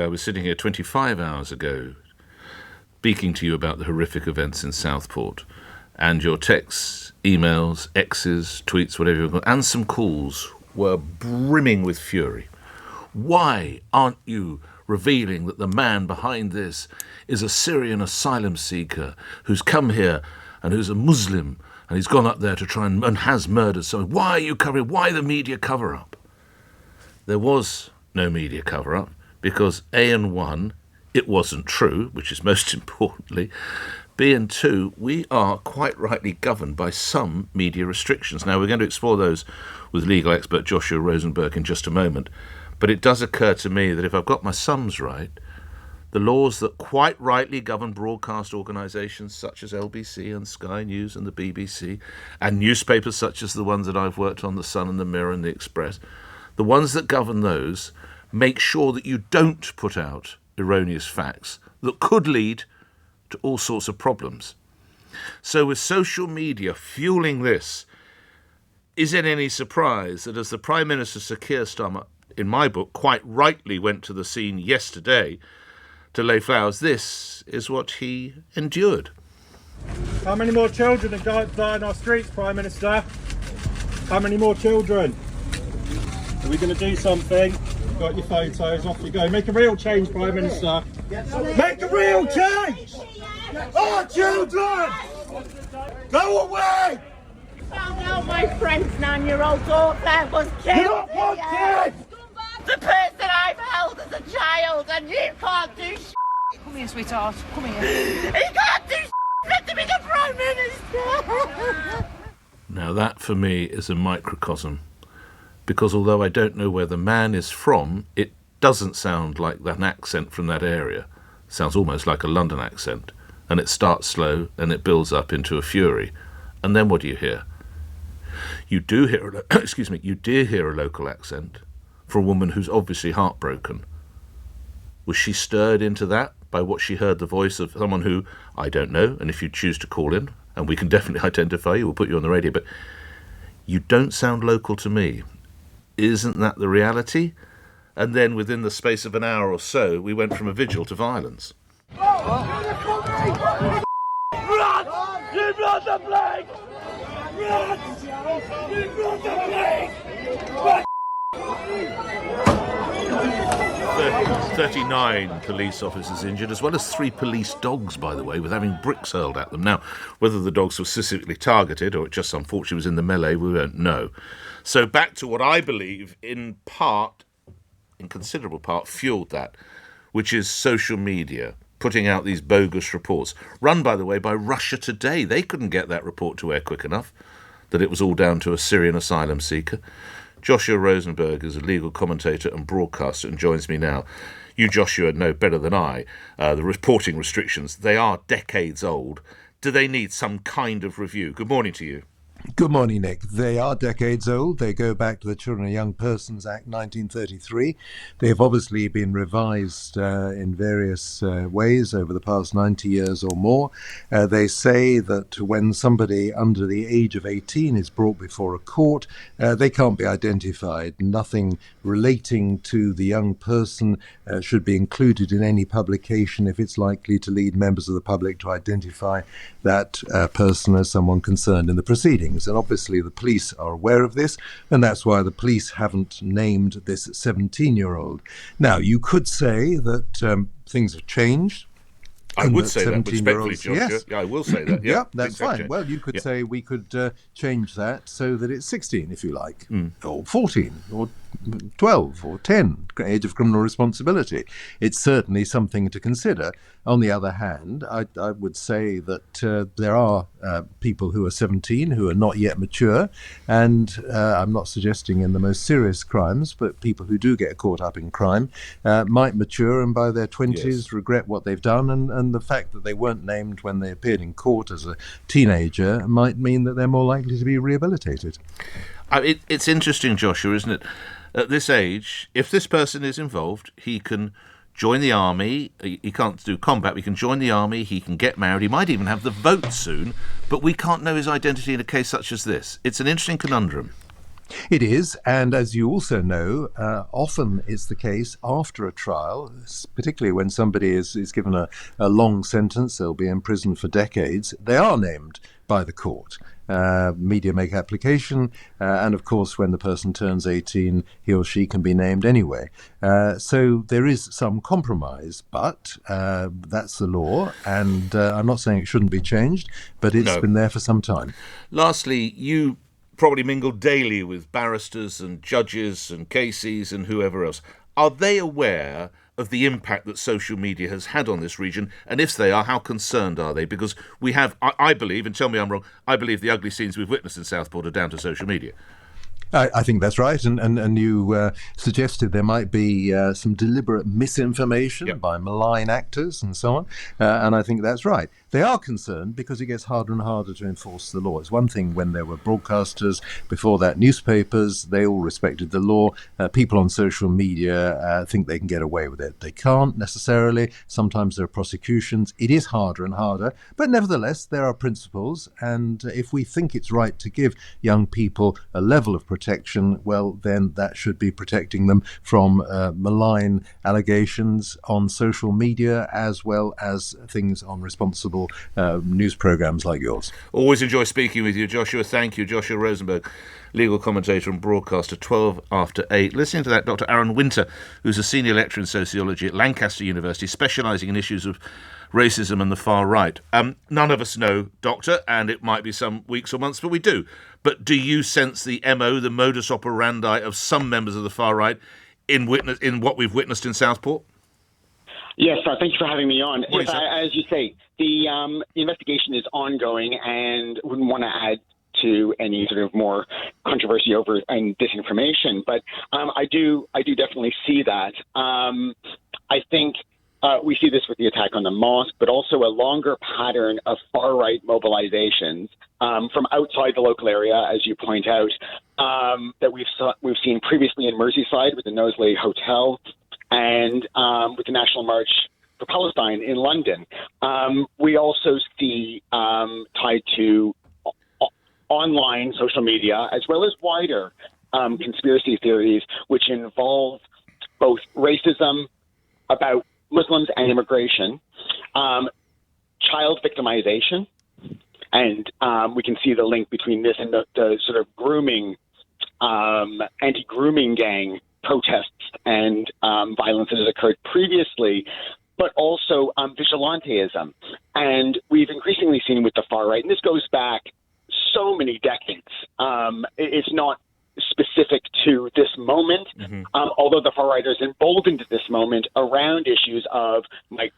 I was sitting here 25 hours ago speaking to you about the horrific events in Southport, and your texts, emails, X's, tweets, whatever you call it, and some calls were brimming with fury. Why aren't you revealing that the man behind this is a Syrian asylum seeker who's come here and who's a Muslim and he's gone up there to try and has murdered someone? Why are you covering? Why the media cover-up? There was no media cover-up because A, and 1, it wasn't true, which is most importantly. B, and 2, we are quite rightly governed by some media restrictions. Now, we're going to explore those with legal expert Joshua Rozenberg in just a moment. But it does occur to me that if I've got my sums right, the laws that quite rightly govern broadcast organisations such as LBC and Sky News and the BBC, and newspapers such as the ones that I've worked on, The Sun and the Mirror and the Express, the ones that govern those make sure that you don't put out erroneous facts that could lead to all sorts of problems. So with social media fueling this, is it any surprise that as the Prime Minister, Sir Keir Starmer, in my book, quite rightly went to the scene yesterday to lay flowers, this is what he endured? How many more children have died in our streets, Prime Minister? How many more children? Are we going to do something? Got your photos, off you go. Make a real change, Prime Minister. Make a real change! Our children! Go away! Found out my friend's 9-year-old daughter was killed. You're not one kid! The person I've held as a child, and you can't do shit. Come here, sweetheart. Come here. He can't do shit. Let him be the Prime Minister. Now that, for me, is a microcosm. Because although I don't know where the man is from, it doesn't sound like an accent from that area. It sounds almost like a London accent. And it starts slow, and it builds up into a fury. And then what do you hear? You do hear you did hear a local accent for a woman who's obviously heartbroken. Was she stirred into that by what she heard, the voice of someone who, I don't know, and if you choose to call in, and we can definitely identify you, we'll put you on the radio, but you don't sound local to me. Isn't that the reality? And then within the space of an hour or so, we went from a vigil to violence. Run! You brought the plague! Run! You brought the plague! 39 police officers injured, as well as 3 police dogs, by the way, with having bricks hurled at them. Now, whether the dogs were specifically targeted or it just unfortunately was in the melee, we won't know. So back to what I believe, in considerable part, fueled that, which is social media putting out these bogus reports, run, by the way, by Russia Today. They couldn't get that report to air quick enough, that it was all down to a Syrian asylum seeker. Joshua Rozenberg is a legal commentator and broadcaster and joins me now. You, Joshua, know better than I the reporting restrictions. They are decades old. Do they need some kind of review? Good morning to you. Good morning, Nick. They are decades old. They go back to the Children and Young Persons Act 1933. They have obviously been revised in various ways over the past 90 years or more. They say that when somebody under the age of 18 is brought before a court, they can't be identified. Nothing relating to the young person should be included in any publication if it's likely to lead members of the public to identify that person as someone concerned in the proceedings. And obviously the police are aware of this, and that's why the police haven't named this 17-year-old. Now, you could say that things have changed. I would say that respectfully, Joshua. Yes. Yeah, I will say that. Yeah, that's fine. Well, you could say we could change that so that it's 16, if you like, or 14, or 12, or 10, age of criminal responsibility. It's certainly something to consider. On the other hand, I would say that there are people who are 17 who are not yet mature, and I'm not suggesting in the most serious crimes, but people who do get caught up in crime might mature and by their 20s regret what they've done, and the fact that they weren't named when they appeared in court as a teenager might mean that they're more likely to be rehabilitated. It's interesting, Joshua, isn't it? At this age, if this person is involved, he can join the army. He can't do combat, but he can join the army, he can get married, he might even have the vote soon, but we can't know his identity in a case such as this. It's an interesting conundrum. It is, and as you also know, often it's the case after a trial, particularly when somebody is given a long sentence, they'll be in prison for decades, they are named by the court. Media make application, and of course when the person turns 18, he or she can be named anyway. So there is some compromise, but that's the law, and I'm not saying it shouldn't be changed, but it's been there for some time. Lastly, you probably mingle daily with barristers and judges and cases and whoever else. Are they aware of the impact that social media has had on this region? And if they are, how concerned are they? Because we have, I believe, and tell me I'm wrong, I believe the ugly scenes we've witnessed in Southport are down to social media. I think that's right, and you suggested there might be some deliberate misinformation by malign actors and so on, and I think that's right. They are concerned because it gets harder and harder to enforce the law. It's one thing when there were broadcasters, before that newspapers, they all respected the law. People on social media think they can get away with it. They can't necessarily. Sometimes there are prosecutions. It is harder and harder, but nevertheless there are principles, and if we think it's right to give young people a level of protection, well, then that should be protecting them from malign allegations on social media as well as things on responsible news programs like yours. Always enjoy speaking with you, Joshua. Thank you. Joshua Rozenberg, legal commentator and broadcaster, 12 after 8. Listening to that, Dr Aaron Winter, who's a senior lecturer in sociology at Lancaster University, specialising in issues of racism and the far right. None of us know, Doctor, and it might be some weeks or months, but we do. But do you sense the MO, the modus operandi of some members of the far right in what we've witnessed in Southport? Yes, thank you for having me on. Yes, as you say, the investigation is ongoing, and wouldn't want to add to any sort of more controversy over and disinformation. But I do definitely see that. I think we see this with the attack on the mosque, but also a longer pattern of far-right mobilizations from outside the local area, as you point out, that we've seen previously in Merseyside with the Knowsley Hotel, and with the National March for Palestine in London. We also see tied to online social media, as well as wider conspiracy theories, which involve both racism about Muslims and immigration, child victimization, and we can see the link between this and the sort of grooming, anti-grooming gang protests and violence that has occurred previously, but also vigilanteism. And we've increasingly seen with the far right, and this goes back so many decades. It's not specific to this moment, although the far right is emboldened at this moment around issues of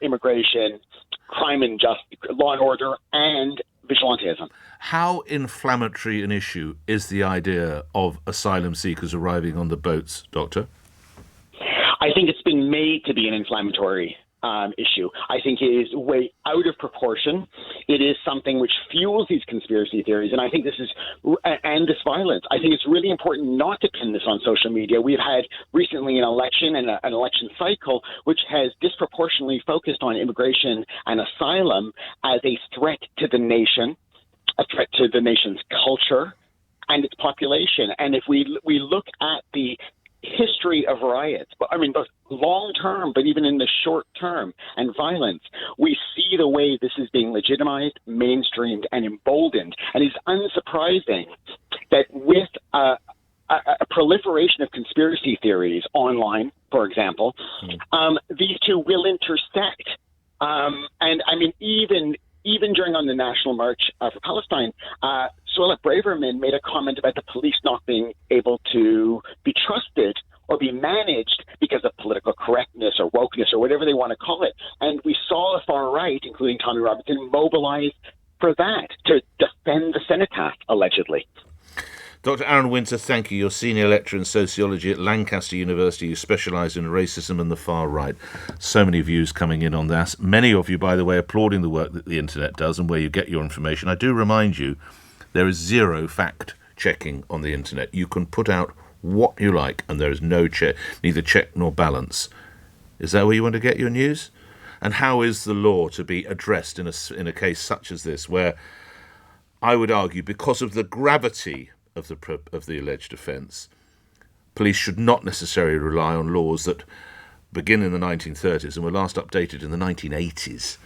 immigration, crime and law and order, and vigilanteism. How inflammatory an issue is the idea of asylum seekers arriving on the boats, Doctor? I think it's been made to be an inflammatory issue. I think it is way out of proportion. It is something which fuels these conspiracy theories, and I think this this violence. I think it's really important not to pin this on social media. We've had recently an election and an election cycle which has disproportionately focused on immigration and asylum as a threat to the nation, a threat to the nation's culture and its population. And if we look at the history of riots, but I mean both long term, but even in the short term, and violence, we see the way this is being legitimized, mainstreamed, and emboldened. And it's unsurprising that with a proliferation of conspiracy theories online, for example, these two will intersect. And I mean, even during on the National March for Palestine, Suella Braverman made a comment about the police not being able to be trusted or be managed because of political correctness or wokeness or whatever they want to call it. And we saw the far right, including Tommy Robinson, mobilize for that, to defend the cenotaph, allegedly. Dr Aaron Winter, thank you. You're Senior Lecturer in Sociology at Lancaster University. You specialise in racism and the far right. So many views coming in on that. Many of you, by the way, applauding the work that the internet does and where you get your information. I do remind you, there is zero fact-checking on the internet. You can put out what you like, and there is no neither check nor balance. Is that where you want to get your news? And how is the law to be addressed in a case such as this, where I would argue, because of the gravity of the alleged offence. Police should not necessarily rely on laws that begin in the 1930s and were last updated in the 1980s.